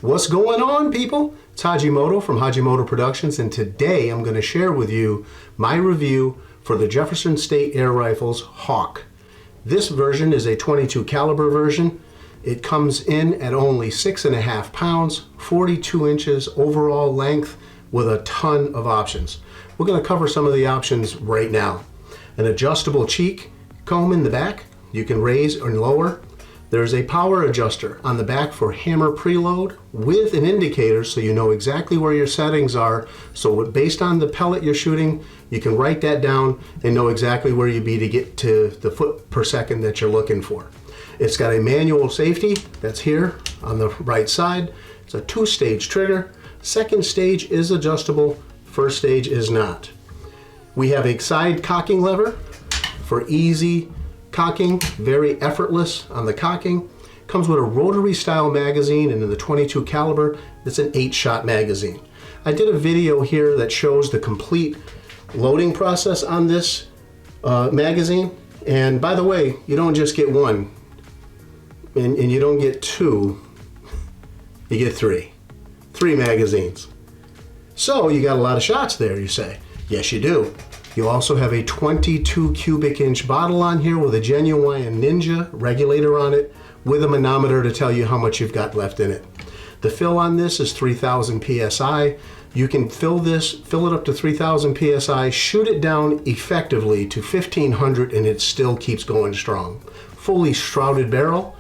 What's going on, people? It's Hajimoto from Hajimoto Productions, and today I'm going to share with you my review for the Jefferson State Air Rifles Hawk. This version is a 22 caliber version. It comes in at only 6.5 pounds, 42 inches overall length with a ton of options. We're going to cover some of the options right now. An adjustable cheek comb in the back, you can raise or lower. There's a power adjuster on the back for hammer preload with an indicator so you know exactly where your settings are. So based on the pellet you're shooting, you can write that down and know exactly where you be to get to the foot per second that you're looking for. It's got a manual safety that's here on the right side. It's a 2-stage trigger. Second stage is adjustable, first stage is not. We have a side cocking lever for easy cocking, very effortless on the cocking. Comes with a rotary style magazine, and in the 22 caliber, it's an 8-shot magazine. I did a video here that shows the complete loading process on this magazine. And by the way, you don't just get one, and you don't get two, you get three magazines. So you got a lot of shots there, you say. Yes, you do. You also have a 22 cubic inch bottle on here with a genuine Ninja regulator on it with a manometer to tell you how much you've got left in it. The fill on this is 3,000 psi. You can fill it up to 3,000 psi, shoot it down effectively to 1,500, and it still keeps going strong. Fully shrouded barrel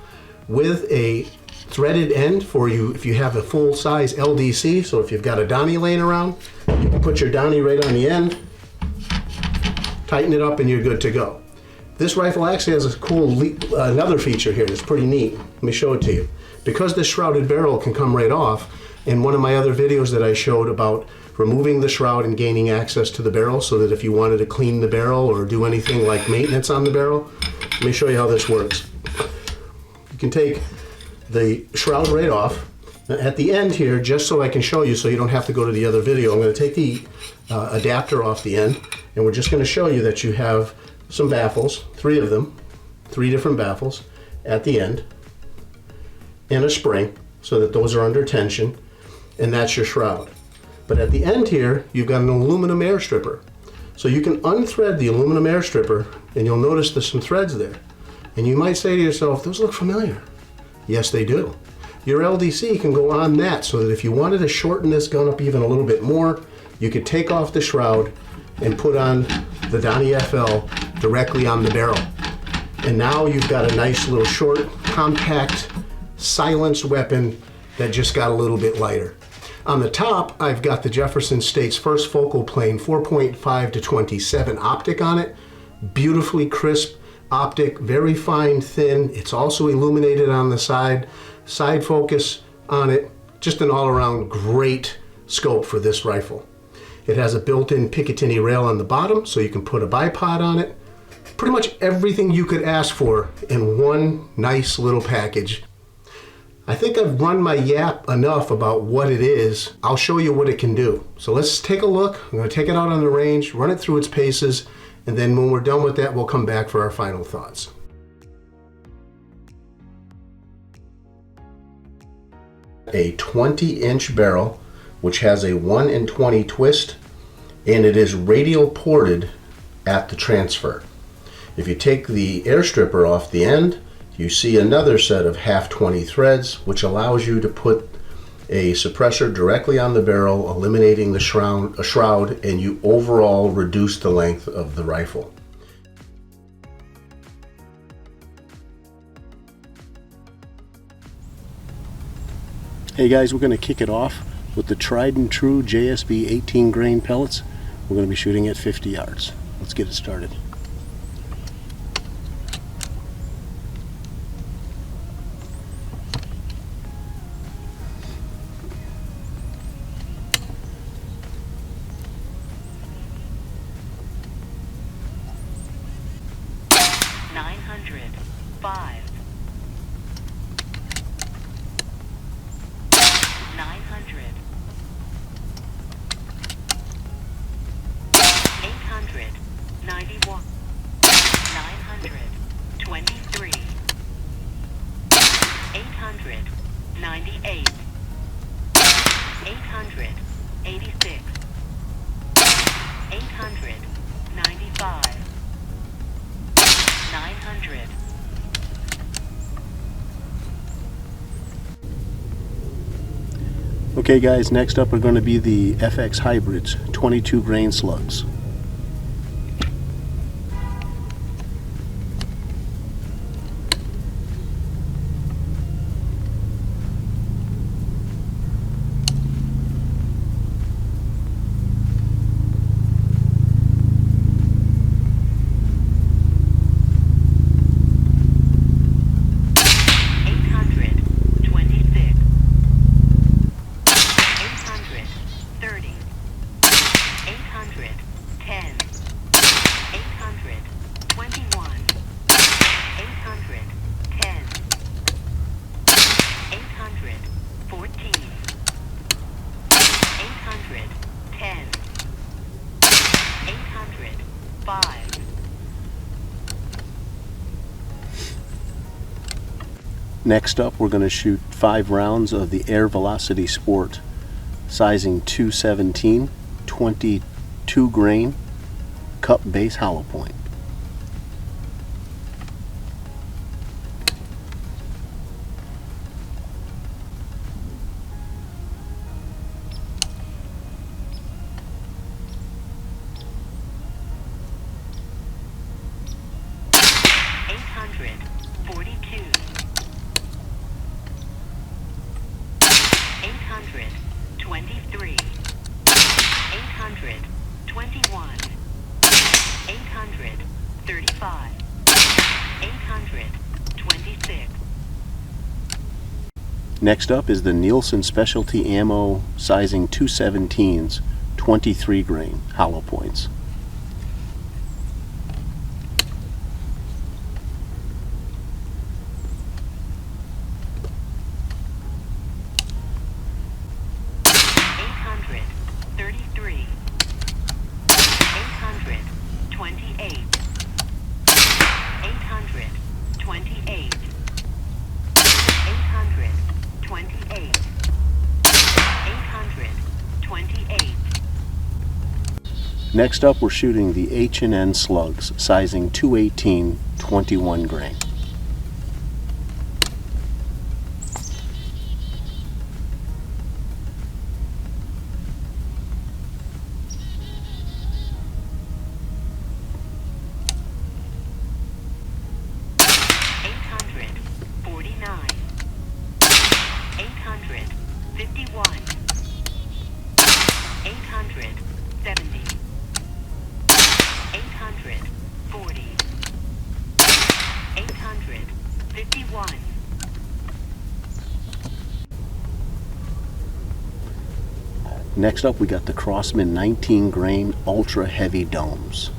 with a threaded end for you if you have a full size LDC. So if you've got a Donnie laying around, you can put your Donnie right on the end, tighten it up, and you're good to go. This rifle actually has a cool another feature here that's pretty neat. Let me show it to you. Because this shrouded barrel can come right off, in one of my other videos that I showed about removing the shroud and gaining access to the barrel so that if you wanted to clean the barrel or do anything like maintenance on the barrel, let me show you how this works. You can take the shroud right off. At the end here, just so I can show you so you don't have to go to the other video, I'm going to take the adapter off the end, and we're just going to show you that you have some baffles, 3 of them, 3 different baffles at the end, and a spring so that those are under tension, and that's your shroud. But at the end here, you've got an aluminum air stripper. So you can unthread the aluminum air stripper, and you'll notice there's some threads there. And you might say to yourself, those look familiar. Yes, they do. Your LDC can go on that so that if you wanted to shorten this gun up even a little bit more, you could take off the shroud and put on the Donnie FL directly on the barrel. And now you've got a nice little short, compact, silenced weapon that just got a little bit lighter. On the top, I've got the Jefferson State's first focal plane 4.5 to 27 optic on it. Beautifully crisp optic, very fine, thin. It's also illuminated on the side focus on it. Just an all-around great scope for this rifle. It has a built-in Picatinny rail on the bottom, so you can put a bipod on it. Pretty much everything you could ask for in one nice little package. I think I've run my yap enough about what it is. I'll show you what it can do. So let's take a look. I'm going to take it out on the range, run it through its paces, and then when we're done with that, we'll come back for our final thoughts. A 20-inch barrel, which has a 1 in 20 twist, and it is radial ported at the transfer. If you take the air stripper off the end, you see another set of half 20 threads, which allows you to put a suppressor directly on the barrel, eliminating the shroud, and you overall reduce the length of the rifle. Hey guys, we're going to kick it off with the tried and true JSB 18 grain pellets. We're going to be shooting at 50 yards. Let's get it started. 886, 895, 900. Okay guys, next up are going to be the FX Hybrids 22 grain slugs. Next up, we're going to shoot 5 rounds of the Air Velocity Sport, sizing 217, 22 grain, cup base hollow point. Next up is the Nielsen Specialty Ammo sizing 217s, 23 grain hollow points. Next up, we're shooting the H&N slugs, sizing 218, 21 grain. Next up, we got the Crossman 19 grain ultra heavy domes.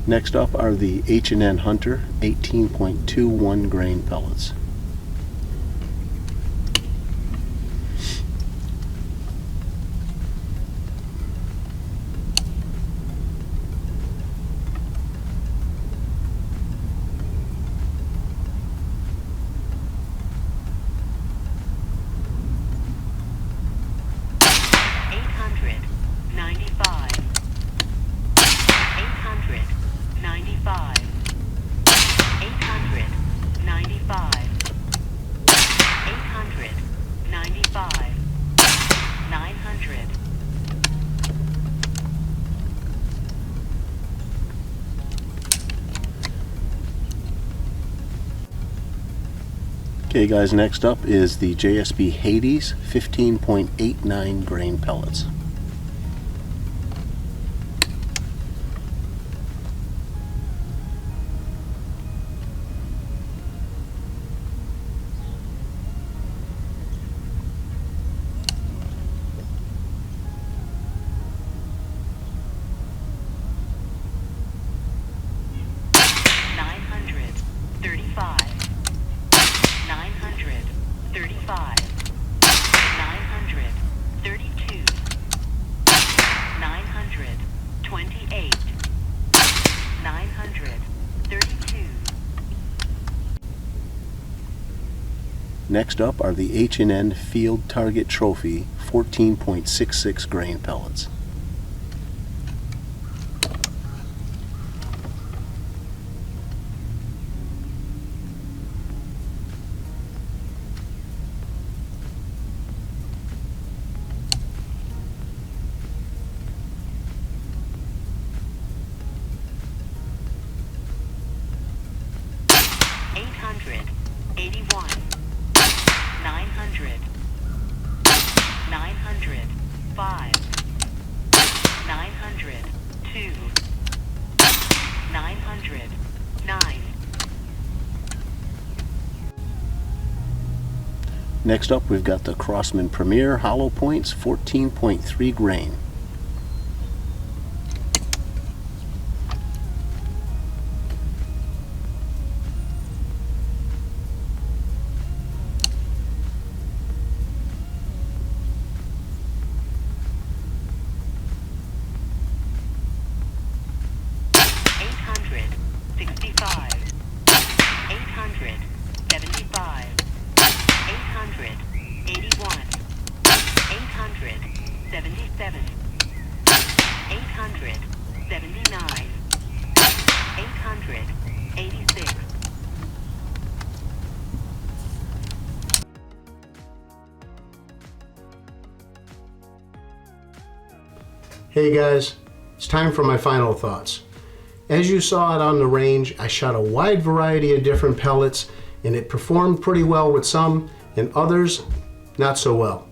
Next up are the H&N Hunter 18.21 grain pellets. Okay guys, next up is the JSB Hades 15.89 grain pellets. Next up are the H&N Field Target Trophy 14.66 grain pellets. Next up, we've got the Crossman Premier Hollow Points 14.3 grain. Hey guys, it's time for my final thoughts. As you saw it on the range, I shot a wide variety of different pellets and it performed pretty well with some and others not so well.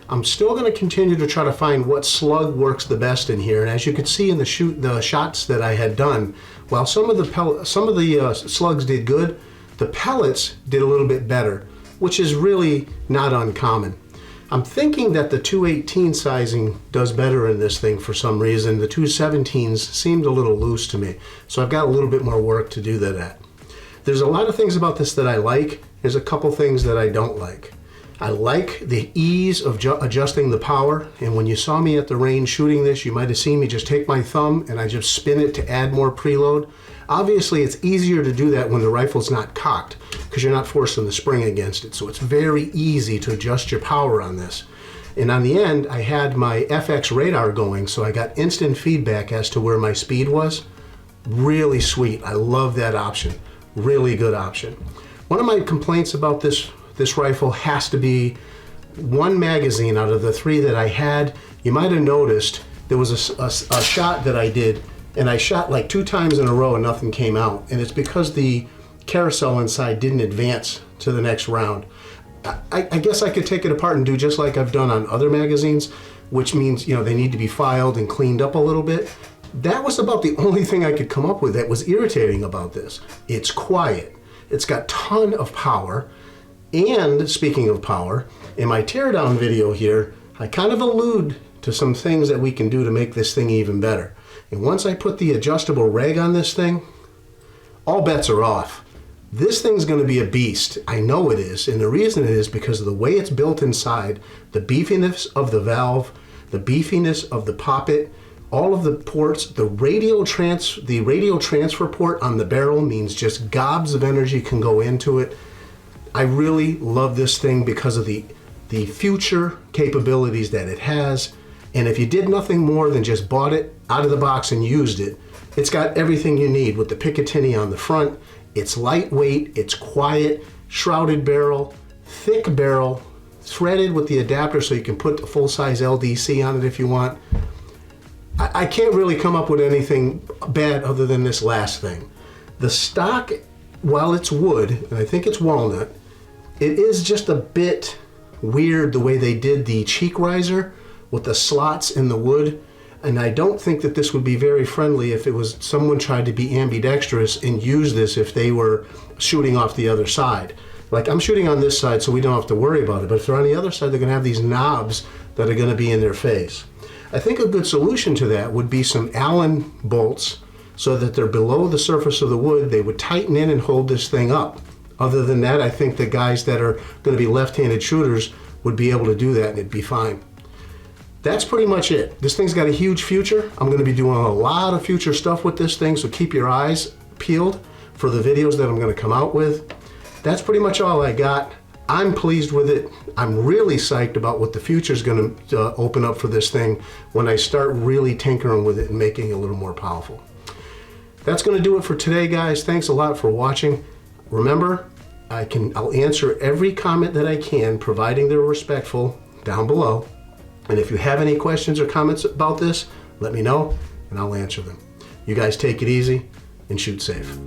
I'm still going to continue to try to find what slug works the best in here, and as you can see in the shots that I had done, while some of the slugs did good, the pellets did a little bit better, which is really not uncommon. I'm thinking that the 218 sizing does better in this thing for some reason. The 217s seemed a little loose to me, so I've got a little bit more work to do that at. There's a lot of things about this that I like. There's a couple things that I don't like. I like the ease of adjusting the power, and when you saw me at the range shooting this, you might have seen me just take my thumb and I just spin it to add more preload. Obviously, it's easier to do that when the rifle's not cocked because you're not forcing the spring against it, so it's very easy to adjust your power on this. And on the end, I had my FX radar going, so I got instant feedback as to where my speed was. Really sweet. I love that option. Really good option. One of my complaints about this rifle has to be one magazine out of the three that I had. You might have noticed there was a shot that I did, and I shot like 2 times in a row and nothing came out, and it's because the carousel inside didn't advance to the next round. I guess I could take it apart and do just like I've done on other magazines, which means, you know, they need to be filed and cleaned up a little bit. That was about the only thing I could come up with that was irritating about this. It's quiet. It's got a ton of power. And speaking of power, in my teardown video here, I kind of allude to some things that we can do to make this thing even better. And once I put the adjustable reg on this thing, all bets are off. This thing's going to be a beast. I know it is, and the reason it is because of the way it's built inside, the beefiness of the valve, the beefiness of the poppet, all of the ports, the radial transfer port on the barrel means just gobs of energy can go into it. I really love this thing because of the future capabilities that it has. And if you did nothing more than just bought it out of the box and used it, it's got everything you need with the Picatinny on the front. It's lightweight, it's quiet, shrouded barrel, thick barrel, threaded with the adapter so you can put the full-size LDC on it if you want. I can't really come up with anything bad other than this last thing. The stock, while it's wood, and I think it's walnut, it is just a bit weird the way they did the cheek riser with the slots in the wood, and I don't think that this would be very friendly if it was someone tried to be ambidextrous and use this if they were shooting off the other side. Like, I'm shooting on this side so we don't have to worry about it, but if they're on the other side, they're going to have these knobs that are going to be in their face. I think a good solution to that would be some Allen bolts so that they're below the surface of the wood. They would tighten in and hold this thing up. Other than that, I think the guys that are going to be left-handed shooters would be able to do that and it'd be fine. That's pretty much it. This thing's got a huge future. I'm going to be doing a lot of future stuff with this thing, so keep your eyes peeled for the videos that I'm going to come out with. That's pretty much all I got. I'm pleased with it. I'm really psyched about what the future is going to open up for this thing when I start really tinkering with it and making it a little more powerful. That's going to do it for today, guys. Thanks a lot for watching. Remember, I'll answer every comment that I can, providing they're respectful, down below. And if you have any questions or comments about this, let me know and I'll answer them. You guys take it easy and shoot safe.